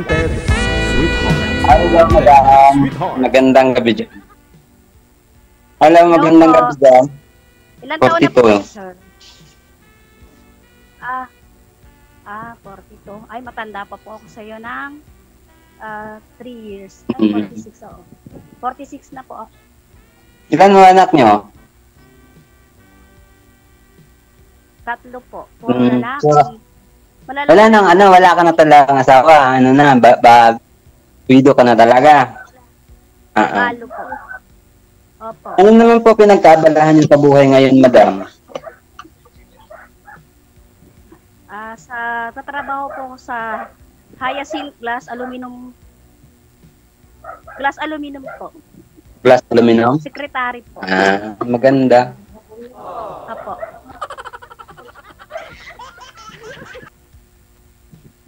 Wanted, Sweetheart. Hello, Wanted, madam. Sweetheart. Magandang gabi dyan. Hello, magandang po. gabi dyan. Ilan taon na po 42. kayo, sir? 42. Ay, matanda pa po ako sa'yo ng 3 years. Ay, 46 ako. 46 na po ako. Ilan mo anak nyo? 3 po. Puro lalaki. Malalaki. Wala nang wala ka na talagang asawa. Ano na, widow ka na talaga. Balo po. Opo. Ano naman po pinagkabalahan nyo sa buhay ngayon, madam? Sa tatrabaho po ako sa Hyacinth Glass Aluminum. Glass Aluminum po. Glass aluminum? Secretary po. Maganda. Opo.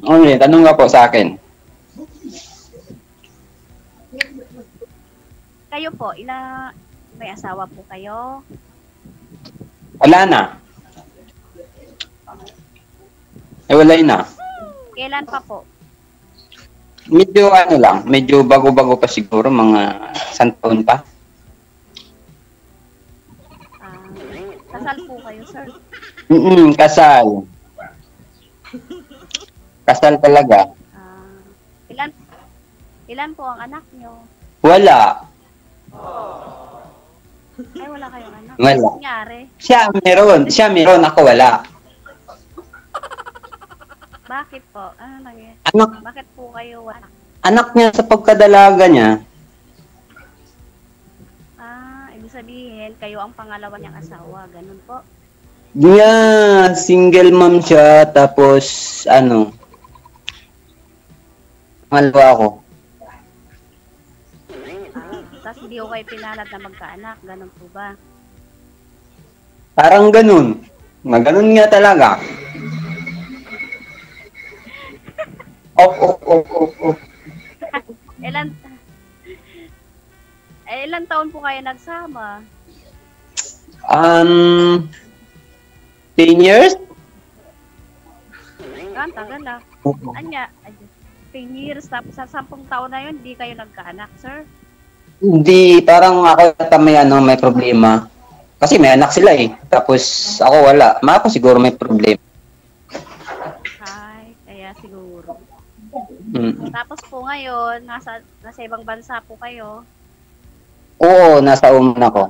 Okay, tanong nga po sa akin. Kayo po, may asawa po kayo? Wala na. Wala na. Kailan pa po? Medyo medyo bago-bago pa siguro, mga 1 taon pa. Kasal po kayo, sir? Kasal. Kasal talaga. Ilan po ang anak nyo? Wala. Ay, wala kayong anak. Wala. Ano nangyari? Siya meron, ako wala. Bakit po? Ano nangyari? Bakit po kayo wala? Anak niya sa pagkadalaga niya. Ibig sabihin, kayo ang pangalawa niyang asawa. Ganun po? Yeah, single mom siya, tapos pangalawa ako. Tapos hindi ko kayo pinalad na magkaanak. Ganun po ba? Parang ganun. Ganun nga talaga. Ilan taon po kayo nagsama? 10 years? Tagal na. Anya, 10 years, tapos sa 10 taon na yun, hindi kayo nagkaanak, sir? Hindi, parang ako yata may problema. Kasi may anak sila eh. Tapos ako wala. Ako siguro may problema. Kaya siguro. Tapos po ngayon, nasa ibang bansa po kayo. Oo, nasa ako.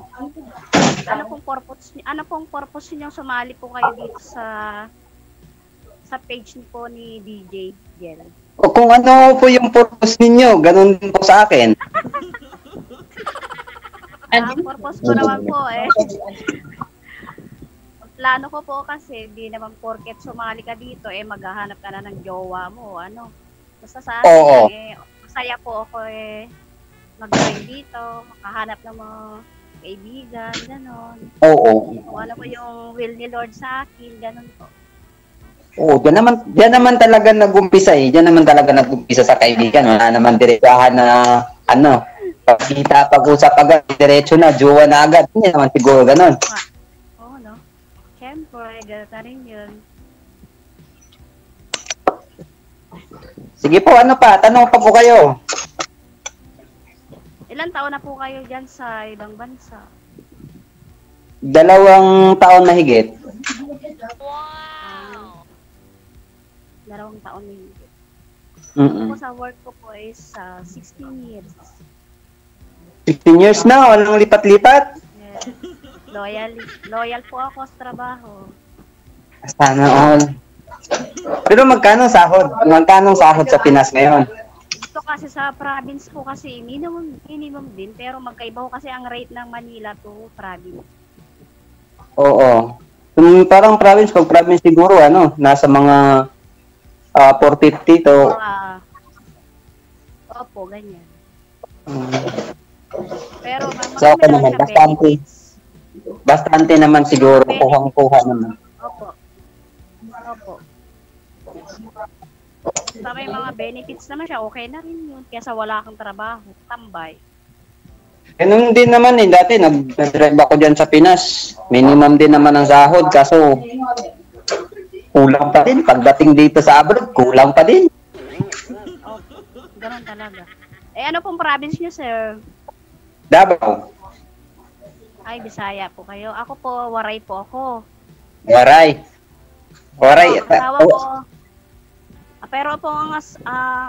Ano pong purpose niyo sumali po kayo dito sa page po ni DJ Gel? O kung ano po yung purpose ninyo, ganun din po sa akin. Purpose ko naman po plano ko po kasi di naman porket sumali ka dito maghahanap ka na ng jowa mo, basta sa akin masaya po ako mag-join dito, makahanap ng mga kaibigan, gano'n. Oo. Kung ano po yung will ni Lord sa akin, gano'n po. Oo, diyan naman talaga nag-umpisa eh. Diyan naman talaga nag-umpisa sa kaibigan. Wala naman diretsahan na pagkita, pag-usap agad, diretso na, jowa na agad. Hindi naman siguro gano'n. Oo, no? Siyempre, gano'n na rin yun. Sige po, tanong pa po kayo. Ilan taon na po kayo dyan sa ibang bansa? 2 taon na higit. Wow! 2 taon na higit. Ako sa work ko po is 16 years. 16 years na, walang lipat-lipat. Yes. Loyal po ako sa trabaho. Sana all. Pero magkano sahod? Magkano sahod sa Pinas ngayon? Ito kasi sa province po kasi minimum din, pero magkaiba ko kasi ang rate ng Manila to province. Oo. Parang province, pag province siguro, nasa mga 450 to... Opo, ganyan. Pero so, okay naman, bastante naman siguro, kuhang-kuha naman. Opo. Sa may mga benefits naman siya, okay na rin yun. Kaya sa wala kang trabaho, tambay. Ganun din naman dati nag-drive ako dyan sa Pinas. Minimum din naman ang sahod, kaso kulang pa din. Pagdating dito sa abroad, kulang pa din. Opo. Ganun talaga. Eh, ano pong province niyo, sir? Davao. Ay, Bisaya po kayo. Ako po, Waray po ako. Waray. Waray. Ang asawa ko, pero po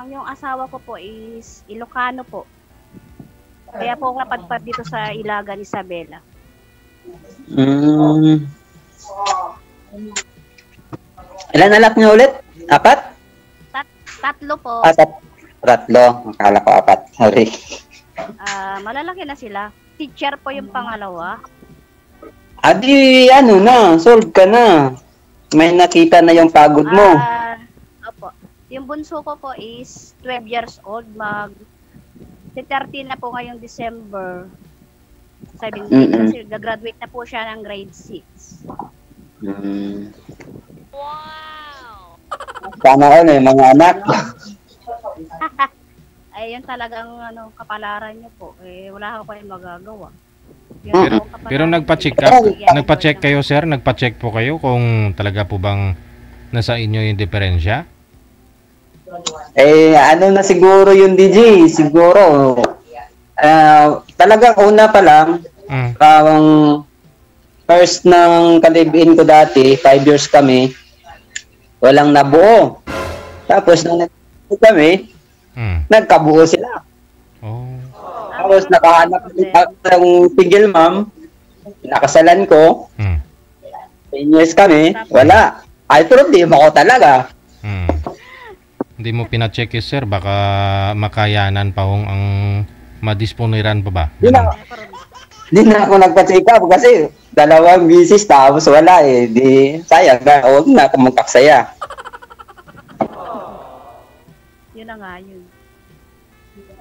yung asawa ko po is Ilocano po. Kaya po ako napadpad dito sa Ilagan, Isabela. Ilan anak niyo ulit? 4? Tatlo po. Tatlo. Akala ko 4. Sorry. Malalaki na sila. Teacher po yung pangalawa. Adi, ano na, solve ka na. May nakita na yung pagod mo. Opo. Yung bunso ko po is 12 years old. 13 na po ngayong December 17. Kasi gagraduate na po siya ng grade 6. Wow! Sana all mga anak. Ay, yun talagang kapalaran niyo po. Eh, wala ko kayong magagawa. Pero nagpa-check up? Nagpa-check kayo, sir? Nagpa-check po kayo kung talaga po bang nasa inyo yung diferensya? Eh, ano na siguro yung DJ? Siguro. Talagang una pa lang, first ng kalibin ko dati, 5 years kami, walang nabuo. Tapos, nung nagkabuo kami, nagkabuo sila. Tapos, nakahanap ng single mom, nakasalan ko, 10 years kami, wala. Ay, pero di mo ko talaga. Hindi mo pina-check sir, baka makayanan pa hong ang madisponiran pa ba? Hindi na ako nagpa-check up kasi 2 bisis tapos wala eh. Di, sayang na, huwag na ako magkaksaya. Yun na nga yun.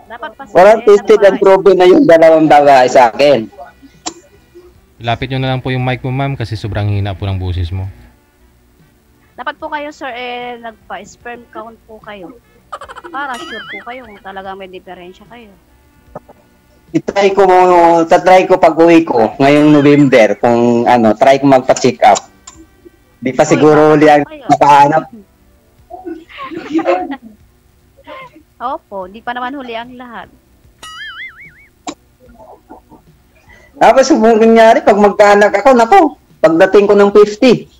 Dapat pa walang tested and proven na yung 2 bagay sa akin. Lapit nyo na lang po yung mic mo, ma'am, kasi sobrang hina po ng boses mo. Dapat po kayo, sir, nagpa-sperm count po kayo. Para sure po kayo kung talagang may diferensya kayo. Tatry ko pag uwi ko ngayong November kung try ko magpa-check up. Di pa siguro uli ang makahanap. Opo, di pa naman huli ang lahat. Tapos kung nangyari, pag magkaanak ako, nako, pagdating ko ng 50,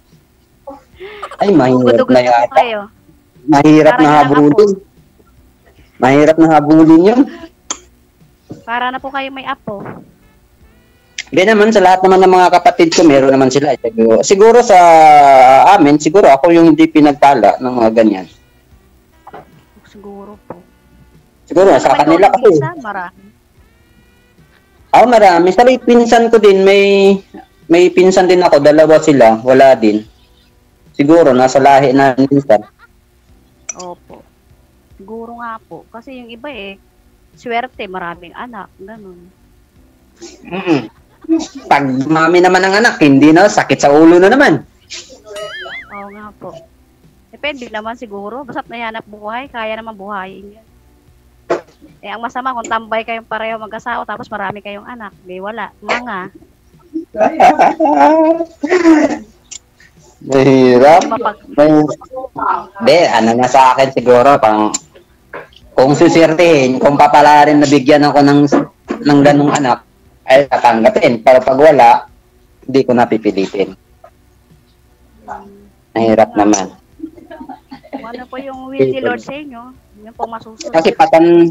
ay, mahirap na yata. Mahirap na habulin. Mahirap na habulin yun. Para na po kayo may apo. Hindi naman, sa lahat naman ng mga kapatid ko, meron naman sila. Siguro sa amin, siguro ako yung hindi pinagpala ng mga ganyan. Siguro po. Siguro, sa kanila kasi. Marami. Marami. Sabi, pinsan ko din, may pinsan din ako, 2 sila, wala din. Siguro, nasa lahi na minsan. Opo. Siguro nga po. Kasi yung iba swerte, maraming anak. Ganun. Pag mami naman ng anak, hindi na, sakit sa ulo na naman. Oo nga po. Depende naman siguro. Basta't nahanap buhay, kaya naman buhayin yan. Ang masama kung tambay kayong pareho mag-asawa tapos marami kayong anak. Di wala. Mga. Mahirap. Hindi, na sa akin siguro, kung susirtihin, kung papalarin na bigyan ako ng ganung anak, ay tatanggapin. Pero pag wala, hindi ko napipilitin. Mahirap naman. Ano po yung will ni Lord sa inyo? Yung po masusunod.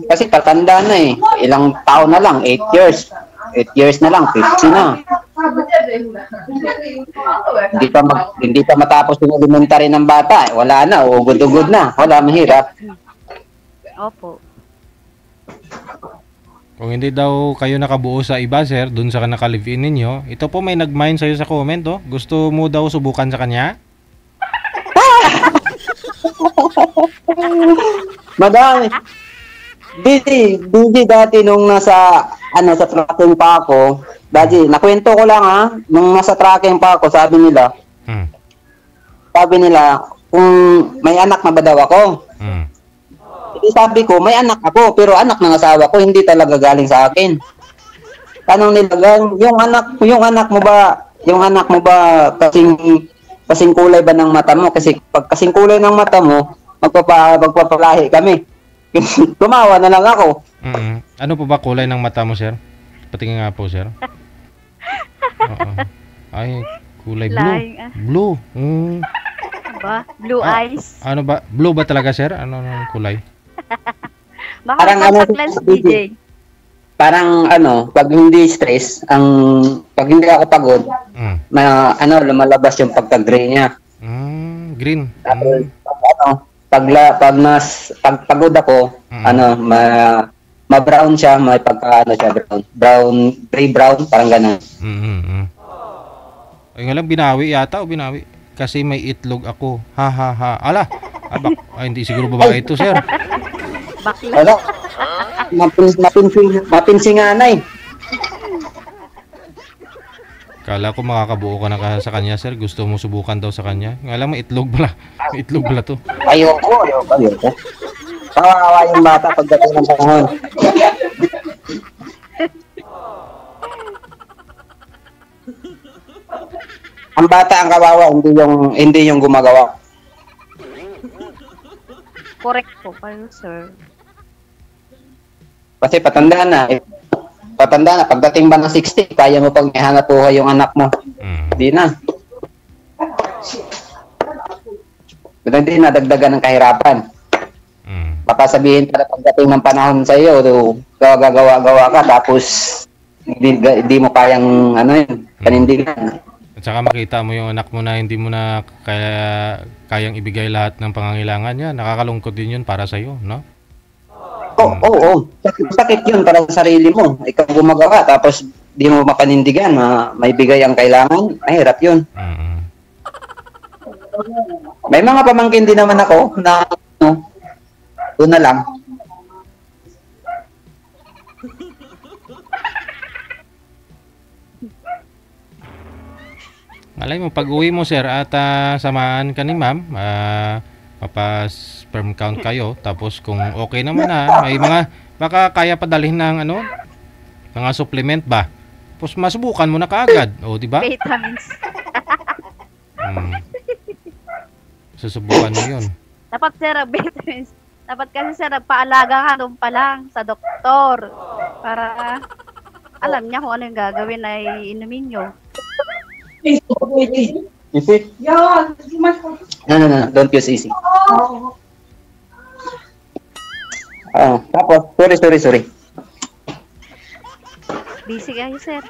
Kasi patanda na eh. Ilang taon na lang, 8 years. 8 years na lang, 50 na. Hindi pa matapos yung elementary ng bata. Wala na, ugod-ugod na. Wala, mahirap. Opo. Kung hindi daw kayo nakabuo sa iba, sir, dun sa naka-live-in ninyo, ito po may nag-mine sa'yo sa comment, oh. Gusto mo daw subukan sa kanya? Madami. Busy dati nung sa tracking pa ako. Dati, nakwento ko lang nung nasa tracking pa ako, sabi nila, kung may anak na ba daw ako? Sabi ko, may anak ako, pero anak ng asawa ko, hindi talaga galing sa akin. Tanong nila, yung anak mo ba kasing kulay ba ng mata mo? Kasi pag kasing kulay ng mata mo, magpapalahi kami. Tumawa na lang ako. Ano po ba kulay ng mata mo, sir? Patingin nga po, sir. Oo. Ay, kulay blue. Blue. Ba? Blue eyes. Ano ba? Blue ba talaga, sir? Ano ang kulay? Baka Parang contact lens, DJ. Parang pag hindi stress, pag hindi ako pagod, lumalabas yung pagka-gray niya. Green. Tapos, pag pagod ako, ma-brown siya, may siya, brown, gray-brown, parang gano'n. Ay nga lang, binawi yata o binawi? Kasi may itlog ako. Ha. Ala, hindi siguro babae ito, sir. Wala. Mapinsinganay. Kala ko makakabuo ka na sa kanya, sir. Gusto mo subukan daw sa kanya. Nga lang, may itlog pala. May itlog pala to. Ayoko. Kawawa yung bata pagdating ng panahon. Ang bata ang kawawa, hindi yung gumagawa. Correct po kayo, sir. Kasi patanda na. Pagdating ba ng 60, kaya mo pang ihanap buhay yung anak mo. Hindi na. Hindi na dagdagan ng kahirapan. Baka sabihin para pagdating ng panahon sa iyo, gagawa ka, tapos hindi mo kayang panindigan. At saka makita mo yung anak mo na hindi mo na kayang ibigay lahat ng pangangailangan niya. Nakakalungkot din yun para sa iyo, no? Oo. Sakit yun para sa sarili mo. Ikaw gumagawa, tapos di mo mapanindigan, maibigay ang kailangan. Mahirap yun. May mga pamangkin din naman ako na doon na lang. Malay mo, pag-uwi mo, sir, at samahan ka ni ma'am, sperm count kayo, tapos kung okay naman may baka kaya padalhin ng mga supplement ba? Tapos masubukan mo na kaagad, di ba? Vitamins. Susubukan mo yun. Dapat, sir, vitamins. Dapat kasi, sir, nagpaalaga ka doon pa lang sa doktor para alam niya kung ano yung gagawin na inumin nyo. Easy? No. Don't use easy. Tapos, sorry. Busy kayo, sir.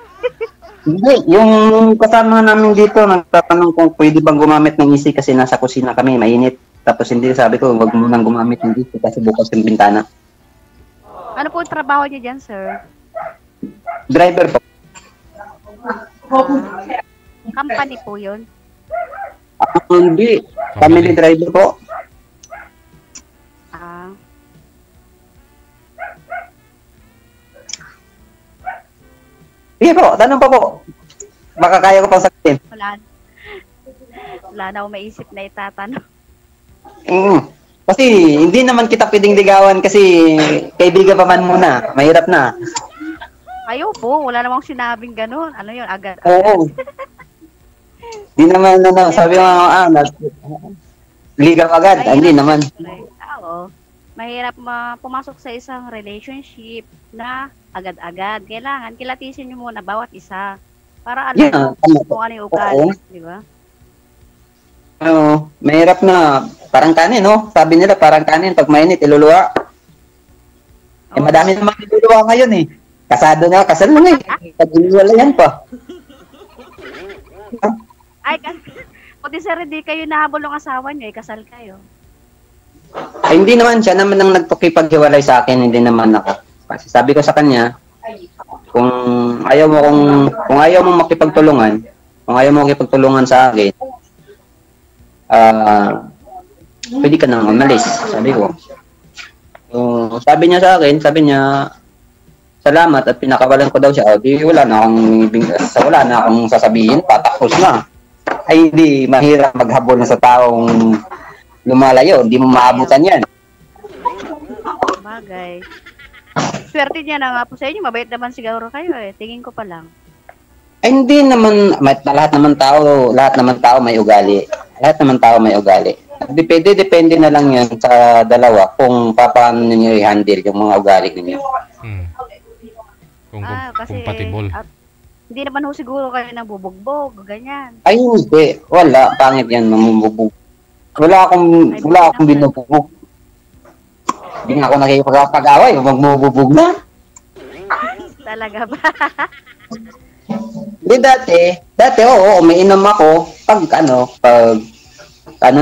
Hindi, yung kasama namin dito, nagtatanong kung pwede bang gumamit ng easy kasi nasa kusina kami, mainit. Tapos hindi, sabi ko, wag mo nang gumamit ng easy kasi bukas yung bintana. Ano po yung trabaho niyo dyan, sir? Driver po. Company po yun? Hindi. Family driver po. Sige po, tanong pa po. Baka kaya ko pang sagutin. Wala na akong maisip na itatanong. Kasi hindi naman kita pwedeng ligawan kasi kaibigan pa man muna. Mahirap na. Ayaw po, wala namang sinabing ganun. Ano yun, agad. Oo. Di naman, sabi mo, ligaw agad. Hindi naman. Oo. Mahirap pumasok sa isang relationship na agad-agad. Kailangan kilatisin nyo muna bawat isa. Para alam kung ano yung ugali. Di ba? Mahirap na. Parang kanin, no? Sabi nila, parang kanin. Pag mainit, iluluwa. Madami naman iluluwa ngayon, eh. Kasado na, kasal na nga, eh. Pag-iwalayan pa. Ay, pati sir, hindi kayo nahabol ng asawa nyo, eh. Kasal kayo. Ay, hindi naman siya naman ang nagpakipaghiwalay sa akin, hindi naman ako. Kasi sabi ko sa kanya, kung ayaw mo makipagtulungan sa akin, pwede ka nang umalis, sabi ko. So, sabi niya, salamat at pinakawalan ko daw siya. Di wala na akong sasabihin, patapos na. Ay, hindi mahirap maghabol na sa taong lumalayo, hindi mo maabutan yan. Bagay. Swerte niya na nga po sa inyo, mabait naman siguro kayo eh. Tingin ko pa lang. Ay, hindi naman, lahat naman tao may ugali. Lahat naman tao may ugali. Depende na lang yan sa dalawa kung paano ninyo i-handle yung mga ugali ninyo. Kung Kasi compatible. hindi naman ho siguro kayo nabubugbog, ganyan. Ay, hindi. Wala. Pangit yan, mamububog. Wala akong binububog. Hindi nga ako nakikipag-away. Magmububog na. Talaga ba? Hindi dati oo, umiinom ako pag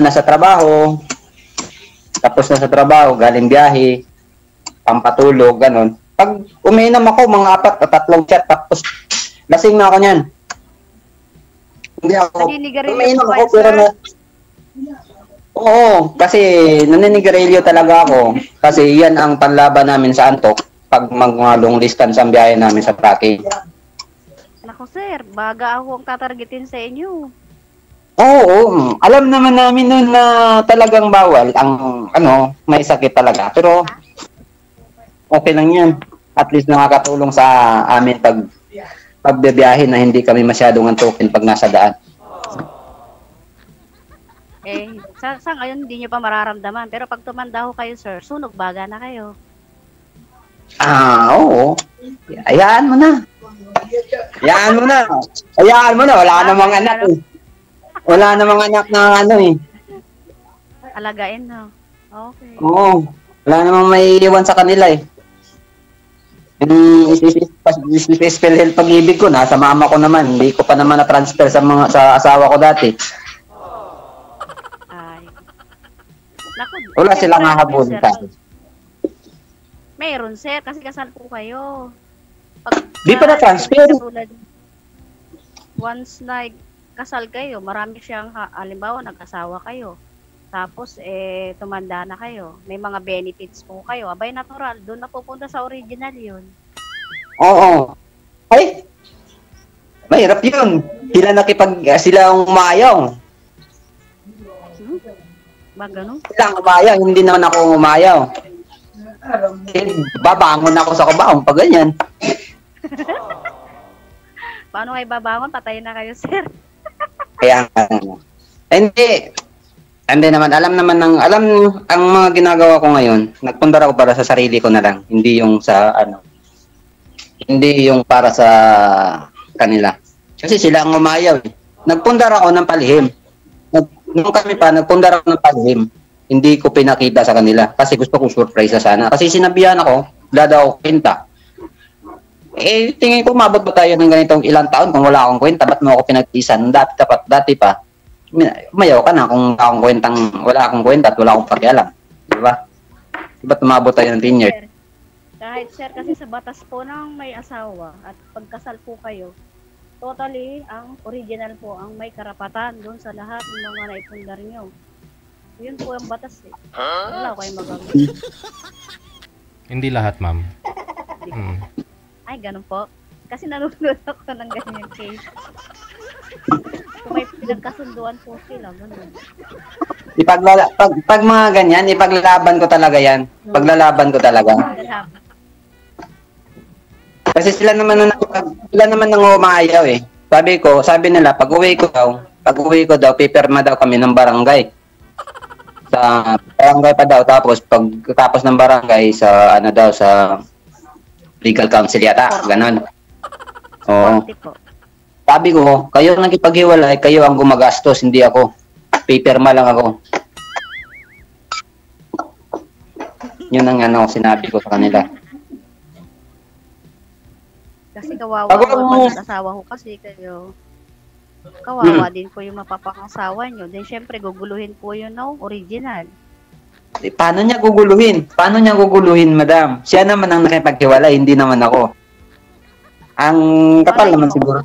nasa trabaho. Tapos nasa trabaho, galing biyahe, pampatulog, ganun. Pag umiinom ako, mga 4 o 3 shot, tapos lasing na ako niyan. Hindi ako, umiinom ako, pero oo, kasi naninigarilyo talaga ako. Kasi yan ang panlaban namin sa antok pag mga long distance ang biyahe namin sa tracking. Naku sir, baga ako ang tatargetin sa inyo. Oo, alam naman namin noon na talagang bawal ang may sakit talaga. Pero okay lang 'yan. At least nakakatulong sa amin pagbibiyahe na hindi kami masyadong antukin pag nasa daan. Sa ngayon hindi nyo pa mararamdaman. Pero pag tumanda ho kayo, sir, sunog baga na kayo. Oo. Hayaan mo na. Wala namang anak eh. Wala namang anak na Alagain, no? Okay. Oo. Wala namang may iwan sa kanila eh. Yung special health pag-ibig ko, nasa mama ko naman. Hindi ko pa naman na-transfer sa asawa ko dati. Ay. Naku, Wala silang hahabol sa akin. Meron, sir, kasi kasal po kayo. Di pa na-transfer. Once kasal kayo, marami siyang, halimbawa, nag-asawa kayo. Tapos, tumanda na kayo. May mga benefits po kayo. Abay, natural. Doon na pupunta sa original yun. Oo. Ay! Mahirap yun. Sila ang umayaw. Ba, ganun? Sila ang umayaw. Hindi naman ako umayaw. Babangon ako sa kabaong pag ganyan. Paano kayo babangon? Patayin na kayo, sir. Kaya hindi naman alam ang mga ginagawa ko ngayon. Nagpundar ako para sa sarili ko na lang, hindi yung para sa kanila. Kasi sila ang umayaw eh. Nagpundar ako ng palihim. Nung kami pa nagpundar ako ng palihim. Hindi ko pinakita sa kanila kasi gusto kong surprise sana. Kasi sinabihan ako, dada ako kwenta. Tingin ko mabot ba tayo ng ganitong ilang taon kung wala akong kwenta, ba't mo ako pinagtisan? Dati pa, umayaw ka na kung wala akong kwenta at wala akong pakialam. Diba? Ba't umabot tayo ng 10 years? Kahit sir, kasi sa batas po ng may asawa at pagkasal po kayo, totally, ang original po ang may karapatan doon sa lahat ng mga naipundar nyo. Yun po ang batas eh. Wala ko kayong magagawa. Hindi lahat, ma'am. Ay, ganun po. Kasi nanonood ako ng ganyan case. Kung may pinagkasunduan po sila, ganun. Pag mga ganyan, ipaglalaban ko talaga yan. Paglalaban ko talaga. Kasi sila naman nang umayaw eh. Sabi nila, pag uwi ko daw, pipirma daw kami ng barangay. Sa barangay pa daw, tapos pagkatapos ng barangay sa sa legal counsel yata, ganon. Oo. Sabi ko, kayo ang nakipaghiwalay, kayo ang gumagastos, hindi ako. Pipirma lang ako. Yun ang sinabi ko sa kanila. Kasi kawawa ko asawa ko kasi kayo. Kawawa din po yung mapapangasawa nyo. Then syempre guguluhin po yun, original. Paano niya guguluhin, madam? Siya naman ang nakipaghiwalay, hindi naman ako. Ang kapal naman siguro.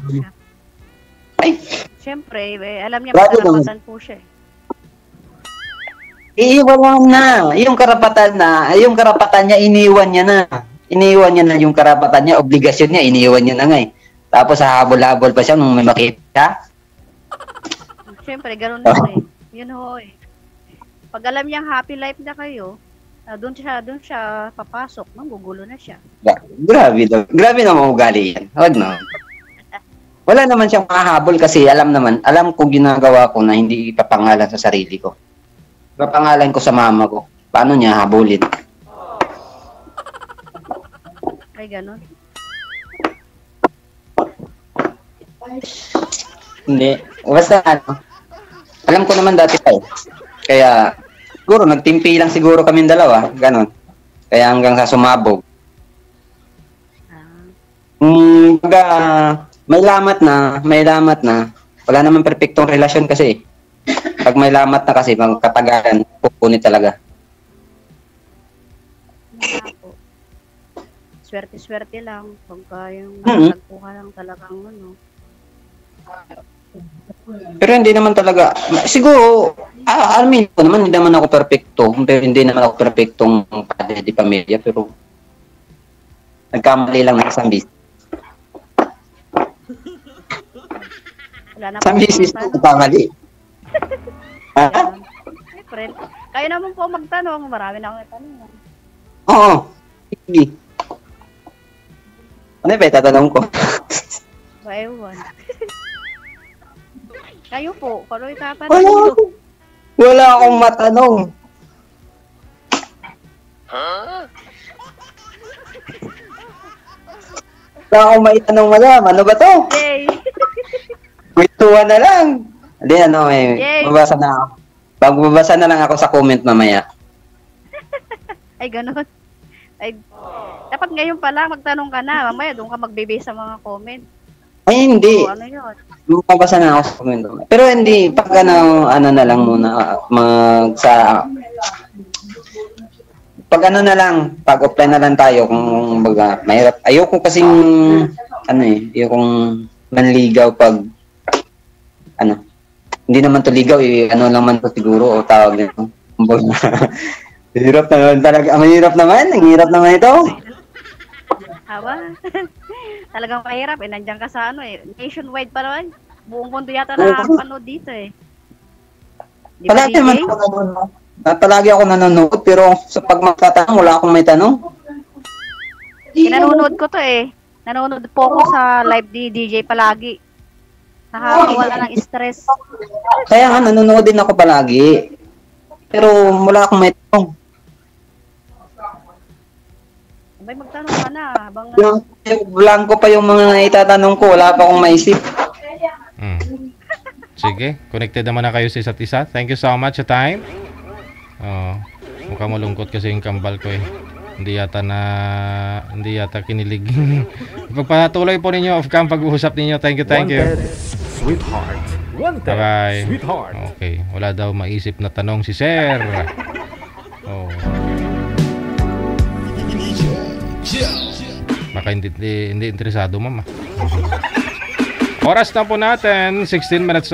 Ay! Syempre, alam niya karapatan po siya. Iiwan na. Yung karapatan niya, iniwan niya na. Iniwan niya na yung karapatan niya, obligasyon niya, iniwan niya na nga eh. Tapos hahabol-habol pa siya nung may makita. Siyempre, gano'n na eh. Yun ho eh. Pag alam niyang happy life na kayo, doon siya papasok, gugulo na siya. Grabe naman ugali yan. Huwag na. Wala naman siyang mahahabol kasi alam ko ginagawa ko na hindi ipapangalan sa sarili ko. papangalan ko sa mama ko. Paano niya habulin? Ay, ganun. Hindi. Basta ano. Alam ko naman dati pa eh. Kaya, siguro, nagtimpi lang siguro kaming dalawa. Ganon. Kaya hanggang sa sumabog. Baga, may lamat na. Wala naman perfectong relasyon kasi. Pag may lamat na kasi, magkatagalan, pupunit talaga. Ako. Swerte-swerte lang. Pagka yung Mhm. nagkuha lang talagang ano. Pero hindi naman talaga, siguro, amin ko naman, hindi naman ako perfecto. Pero hindi naman ako perfectong padre di pamilya. Pero, nagkamali lang ng isang bis. Wala na Isang bisis ano. ko kamali. Ha? Yan. Siyempre, kayo naman po magtanong. Marami na akong itanong. Oo. Sige. Ano ba itatanong ko? Ewan. Kayo po, kung itatanong Wala nyo. ako. Wala akong matanong. Wala akong maitanong, madam. Ano ba to? Yay! Kwentuhan na lang. Hindi, ano eh. Yay! Babasa na ako. Magbabasa na lang ako sa comment mamaya. Ay, ganun. Ay, dapat ngayon pala magtanong ka na. Mamaya doon ka magbe-base sa mga comment. Ay, hindi. O, ano yun? Magbabasa na ako sa comment mamaya. Pero hindi. Pag ano na lang muna. Pag ano na lang. Pag offline na lang tayo. Kung baga, mahirap. Ayoko kasing, ayokong manligaw pag, hindi naman to ligaw, ano lang man to siguro, o tawag nito. Hirap naman talaga. Ang hirap naman. Ang hirap naman ito. Hawa? Talagang mahirap eh. Nandiyan ka sa nationwide pa naman. Buong mundo yata nakapanood dito eh. Di ba, Palagi naman DJ? ako nanonood. Palagi ako nanonood, pero sa pagmakatanong, wala akong may tanong. Pinanonood ko to eh. Nanonood po ako sa live ni DJ palagi. Nakakawala ng stress. Kaya nga, nanonood din ako palagi. Pero wala akong may tanong. Abay, magtanong ka na. Habang Blanco pa yung mga itatanong ko. Wala pa akong maisip. Sige, connected naman na kayo sa isa't isa. Thank you so much sa time. Mukhang malungkot kasi yung kambal ko eh. Hindi yata kinilig. Pagpatuloy po ninyo off-cam pag-uusap ninyo. Thank you. Wanted, sweetheart. Wanted, Bye-bye. sweetheart. Okay, wala daw maisip na tanong si Sir. Oh. Baka hindi interesado, mama. Oras na po natin, 16 minutes